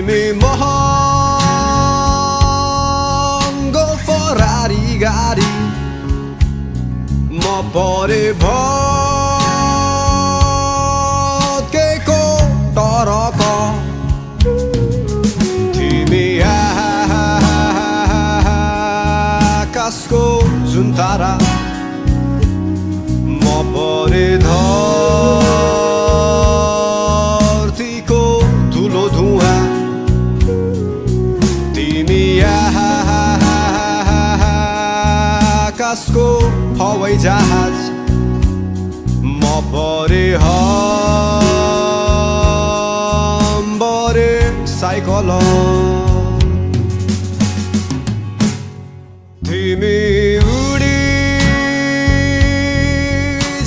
तिमी महँगो फरारी गाडी म परे भत्केको टरक तिमी आकाशको जुन तारा म परे धरतीको धुलो धुवा तिमी आकाशको हवाई जहाज म परे हम्बरे साइकल तिमी उडी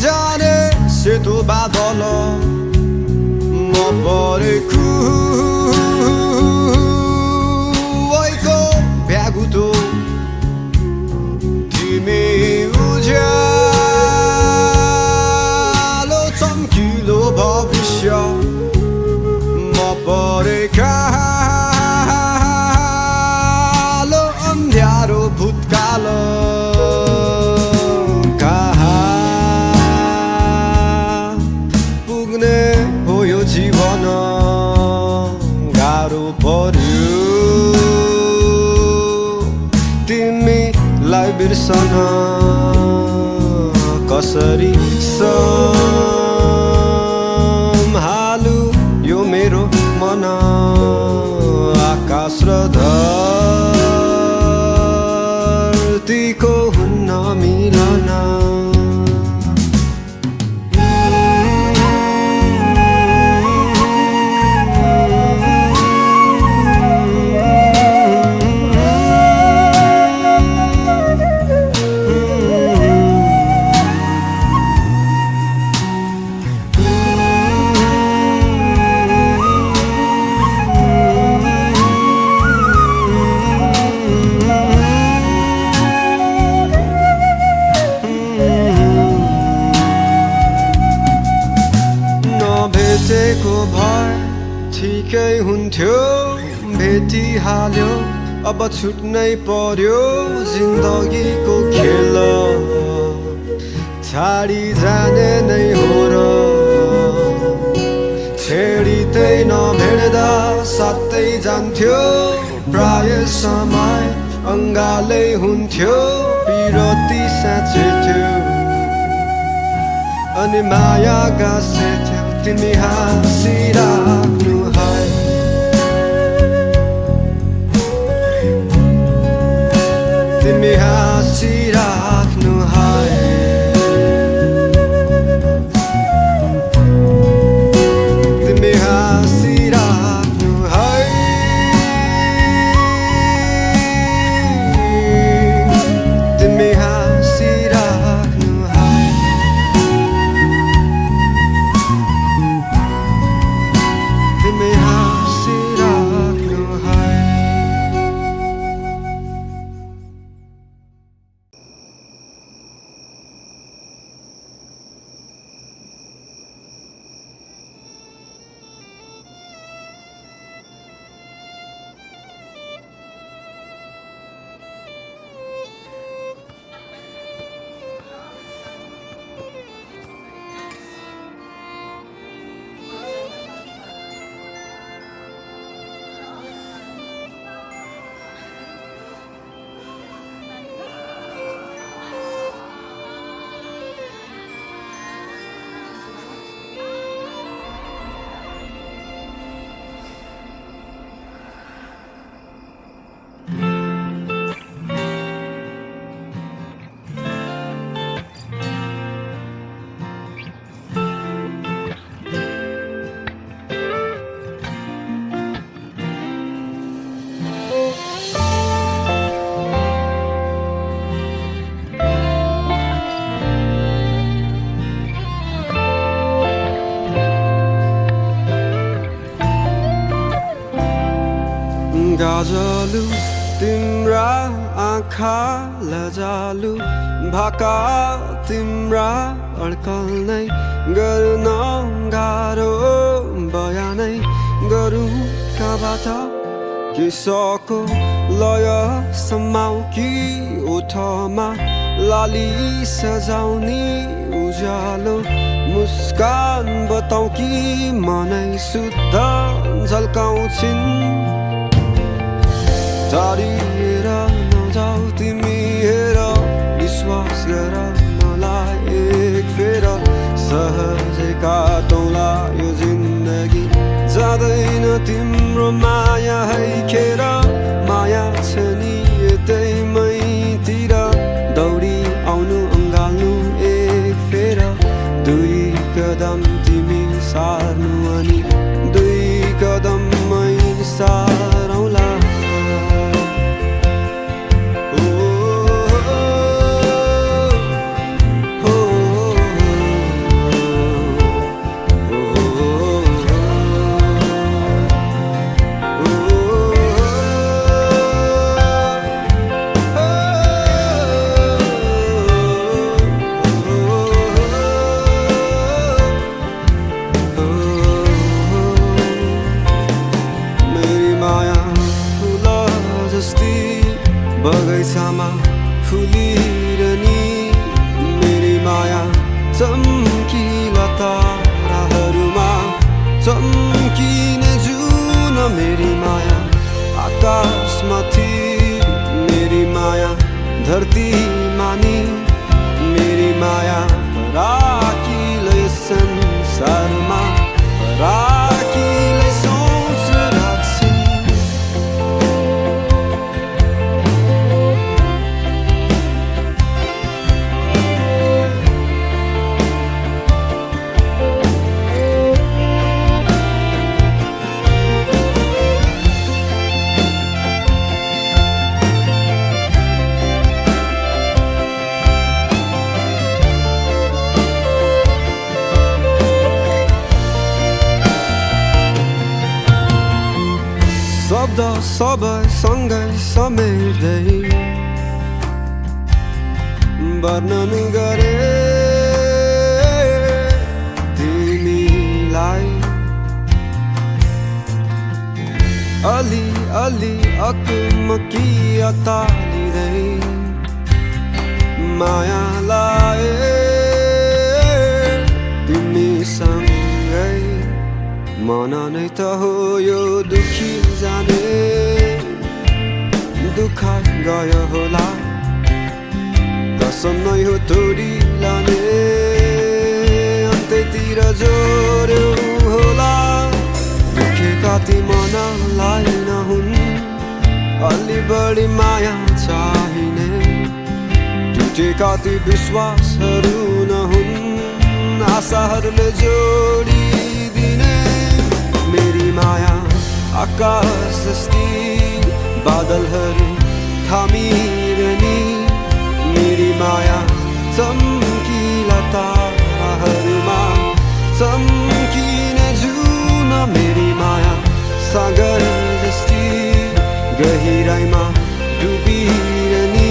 जाने सेतो बादल म परे खुवाइको भ्यागुतो तिमी उज्यालो चम्किलो भविष्य म परे कालो अन्ध्यारो भूतकाल कहाँ पुग्ने हो यो जीवन गाह्रो पर्यो तिमीलाई बिर्सन कसरी सम्हालु यो मेरो मन आकाश र धरतीको हुन्न मिलन भेटेको भए ठिकै हुन्थ्यो भेटिहाल्यो अब छुट्नै पर्यो जिन्दगीको खेल छाडी जाने नै हो र छेडिँदै नभेट्दा साथै जान्थ्यो प्राय समय अङ्गालै हुन्थ्यो पिरती साँचेथ्यो अनि माया गाँसेथ्यो तिमी हाँसिराख्नु है तिमी हाँसिराख्नु है तिमी हाँसिराख्नु है तिमी हाँसिराख्नु है तिमी हाँसिराख्नु है गाजलु तिम्रा आँखा लजालु भाका तिम्रा अड्कल नै गर्न गाह्रो बयानै गरौँ का बाट केशको लय समाउकी ओठमा लाली सजाउने उज्यालो मुस्कान बताउ कि मनै शुद्ध झल्काउँछिन् टाढिएर नजाऊ तिमी हेर विश्वास गर मलाई एक फेर सहजै काटौँला यो जिन्दगी जाँदैन तिम्रो माया है खेर माया छ नि यतै मैतिर दौडी आउनु अँगाल्नु एक फेर दुई कदम तिमी सार्नु अनि दुई कदम मै सारौँला बगैँचामा फुलिरहने मेरी माया चम्किला ताराहरूमा चम्किने जुन मेरी माया आकाशमाथि मेरी माया धरतीमा नि मेरी माया फराकिलै संसारमा फराकिलै सोच राख्छिन् शब्द सबै सँगै समेट्दै वर्णन गरे तिमीलाई अलि अलि अकमकी अतालिँदै माया लाए तिमीसँगै मन नै त हो यो दुखी जाने दुःख गयो होला कसम नै हो तोडी लाने अन्त्यतिर जोड्यो होला दुखेका ती मनलाई नहुन् अलि बढी माया चाहिने टुटेका ती विश्वासहरू नहुन् आशाहरूले जोडिदिने मेरी माया आकाश जस्ती बादलहरू थामिरहने मेरी माया चम्किला ताराहरूमा चम्किने जुन मेरी माया सागर जस्ती गहिराइमा डुबिरहने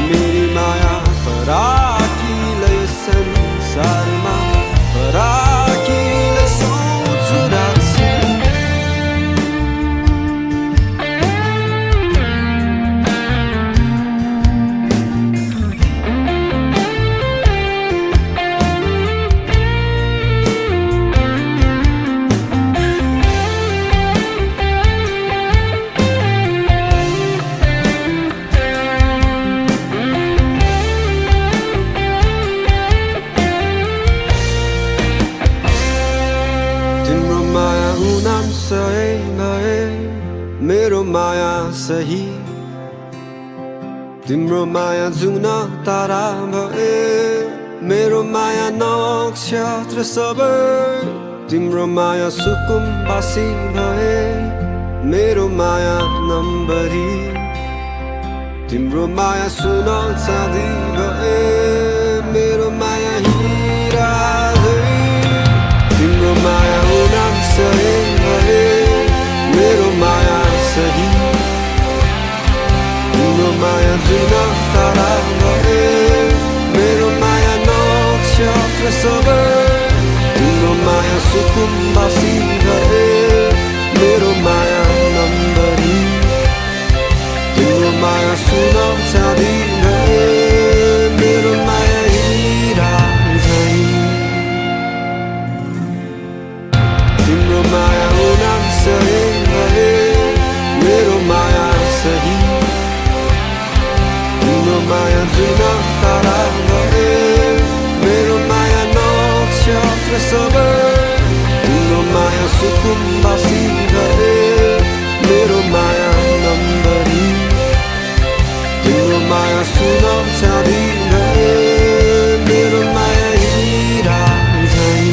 मेरी माया फराकिलै संसारमा फराकिलै सोच राख्छिन् मेरो माया सही तिम्रो माया जुन तारा भए मेरो माया नक्षत्र सबै तिम्रो माया सुकुम्बासी भए मेरो माया नम्बरी तिम्रो माया सुन चाँदी भए मेरो माया हिरा तिम्रो माया उनाम सही भए मेरो माया सही तिम्रो माया जुन तारा भए मेरो माया नक्षत्र सबै तिम्रो माया सुकुम्बासी भए मेरो माया सबै तिम्रो माया सुकुम्बासी गरे मेरो माया नम्बरी तिम्रो माया सुन चाँदी गरे मेरो माया हिरा झैं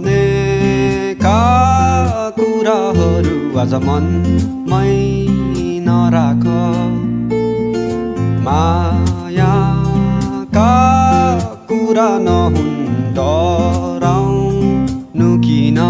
नभनेका कुराहरू आज मनमै नराख मायाका कुरा नहुन् डराउनु किन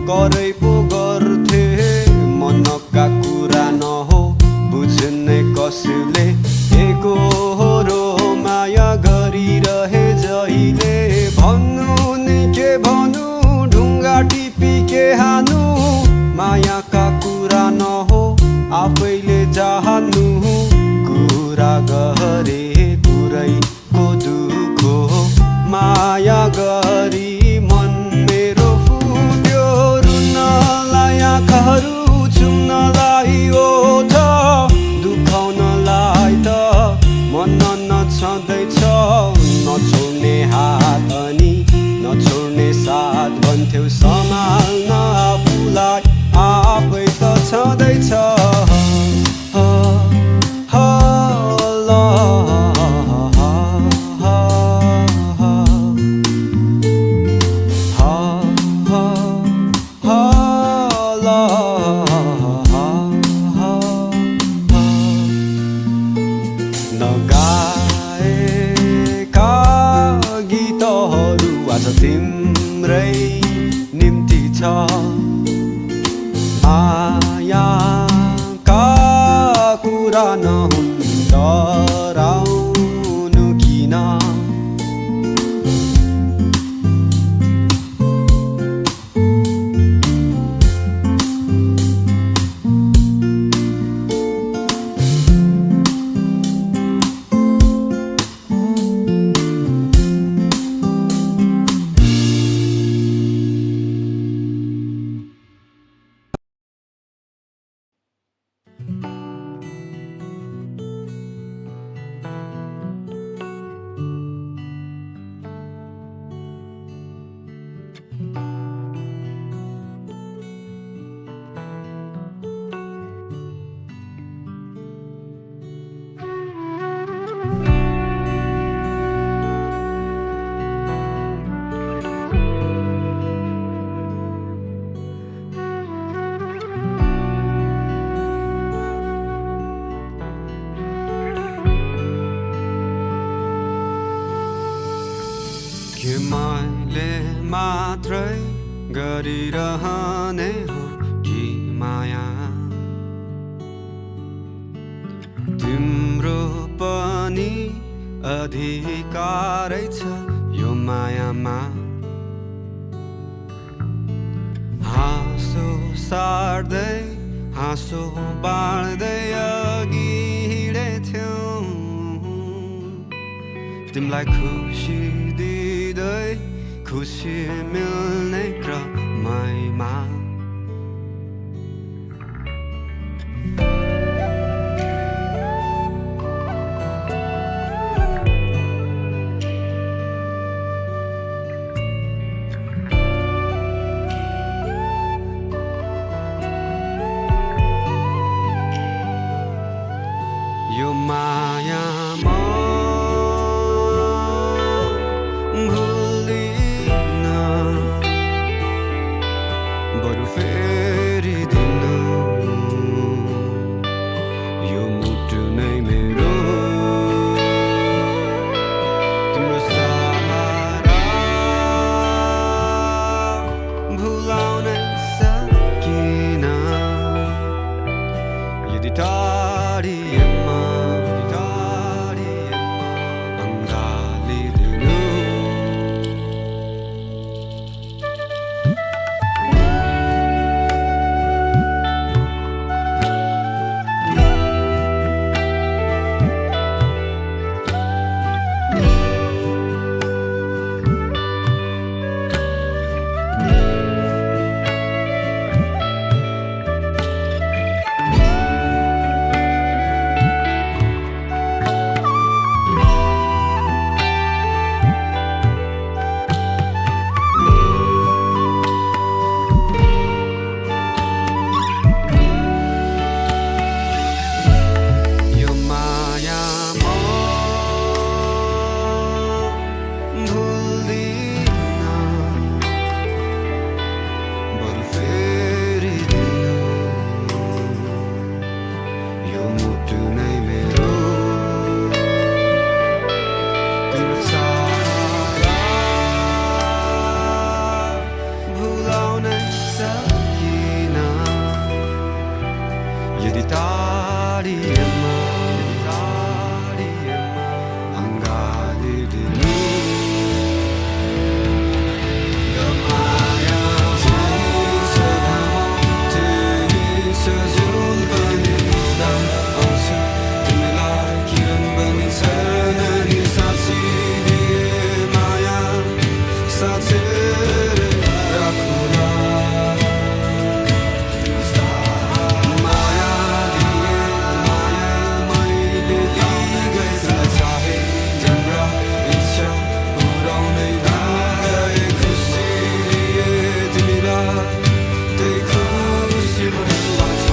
करै पो गर्थे मनका कुरा नहो बुझ्ने कसैले एकहोरो माया गरिरहे जहिले भन्नु नि के भन्नु ढुङ्गा टिपी के हानु मायाका कुरा नहो आफैले जान्नु कुरा गरे कुरैको दुःख माया गरी मन मेरो फुट्यो आँखाहरू चुम्नलाई ओठ दुखाउनलाई त मन नछँदैछ नछोड्ने हात अनि नछोड्ने साथ भन्थ्यौ सम्हाल्न आफूलाई आफै त छँदैछ नगाएका गीतहरू आज तिम्रै निम्ति छ मायाका कुरा नहुन् डराउनु किन के मैले मात्रै गरिरहने हो कि माया तिम्रो पनि अधिकारै छ यो मायामा हाँसो सार्दै हाँसो बाँड्दै अघि हिँडेथ्यौ तिमीलाई खुसी दिँदै खुसी मिल्ने क्रमैमा यो मायामा भुल्दिन बरु फेरि दिनु यदि टाढिएमा अङ्गालिदिनु यो माया जुन पनि हुँदा आउँछ तिमीलाई किरण बनी छैन नि साँचिदिए माया साँचेर राखुला माया दिए माया मैले दिगै चाहे तिम्रा इच्छा पुराउँदै गए खुसी दिए तिमीलाई त्यही खुसी लाग्छ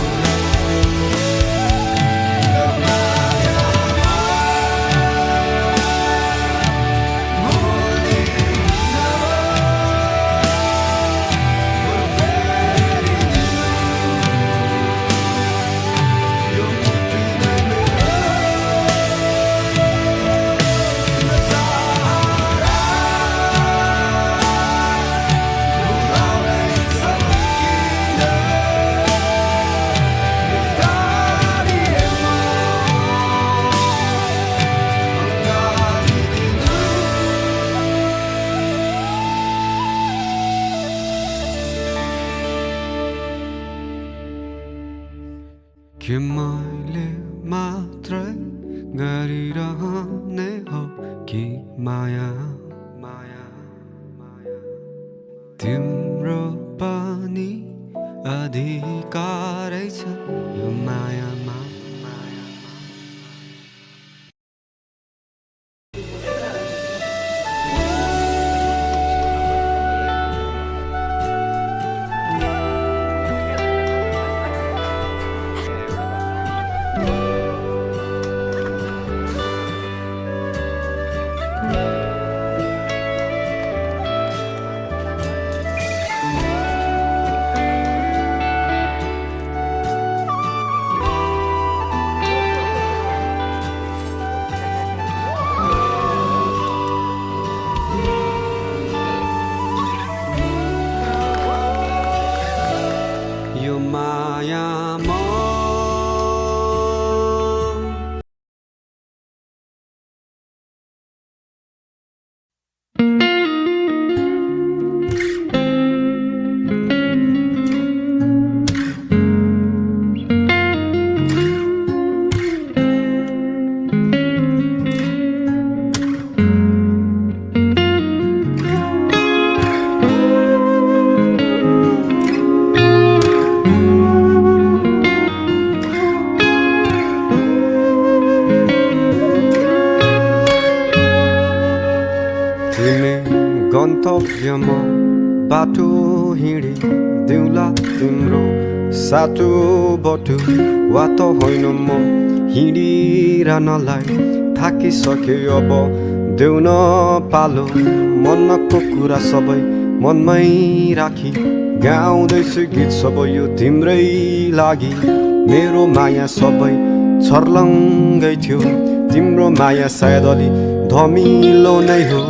के मैले मात्रै गरिरहने हो कि माया माया तिम्रो पनि अधिकारै छ यो मायामा यो मायामा गन्तव्यमा बाटो हिँडिदिउँला तिम्रो सातो बटु वा त होइन म हिँडिरहनलाई थाकिसके अब देउन पालो मनको कुरा सबै मनमै राखी गाउँदैछु गीत सबै यो तिम्रै लागि मेरो माया सबै छर्लङ्गै थियो तिम्रो माया सायद अलि धमिलो नै हो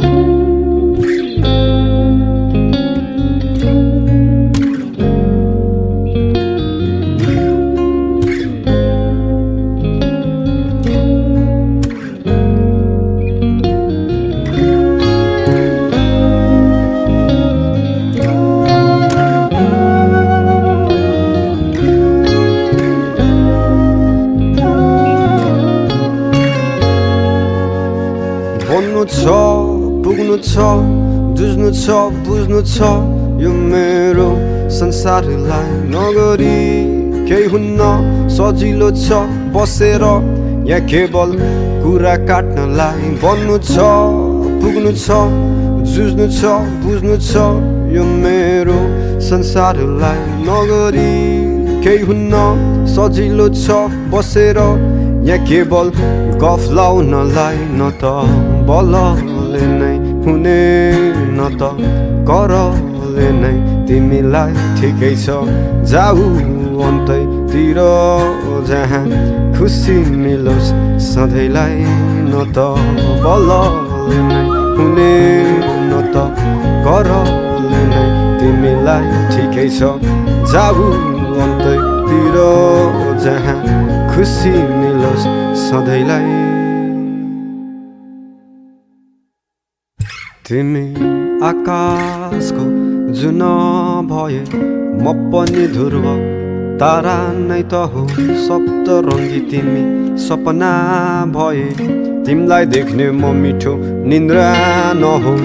बन्नु छ पुग्नु छ जुझ्नु छ बुझ्नु छ यो मेरो संसारलाई नगरी केही हुन्न सजिलो छ बसेर या केवल कुरा काट्नलाई बन्नु छ पुग्नु छ जुझ्नु छ बुझ्नु छ यो मेरो संसारलाई नगरी केही हुन्न सजिलो छ बसेर या केवल गफ लाउनलाई न त बलले नै हुने न त करले नै तिमीलाई ठिकै छ जाऊ अन्तैतिर जहाँ खुसी मिलोस् सधैँलाई न त बलले नै हुने न त करले नै तिमीलाई ठिकै छ जाऊ अन्तै तिर जहाँ खुसी मिलोस् सधैँलाई। तिमी आकाशको जुन भए म पनि ध्रुव तारा नै त हो सप्तरङ्गी। तिमी सपना भए तिमीलाई देख्ने म मिठो निन्द्रा नहो।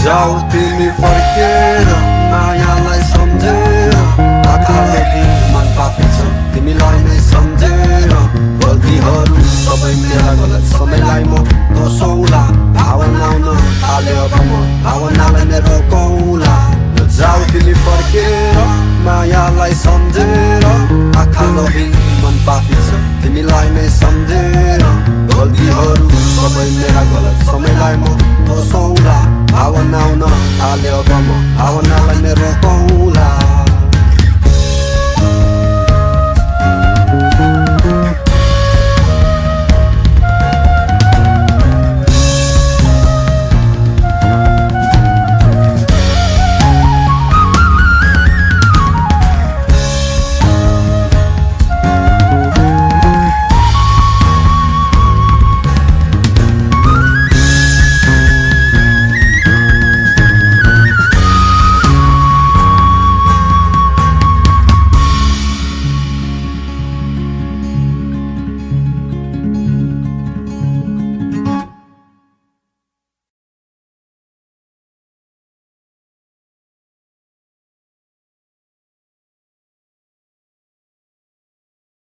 जाऊ तिमी फर्केर मायालाई सम्झेर आँखाले मन पापी छ तिमीलाई नै सम्झेर गल्तीहरू सबै मेरा गलत समयलाई म दोषौला भावना आउन थाले अब म भावनालाई नै रोकौला जाऊ तिमी फर्केर मायालाई सम्झेर आँखाले मन पापी छ तिमीलाई नै सम्झेर गल्तीहरू सबै मेरा गलत समयलाई म दोषौला भावना आउन थाल्यो अब म भावनालाई नै रोक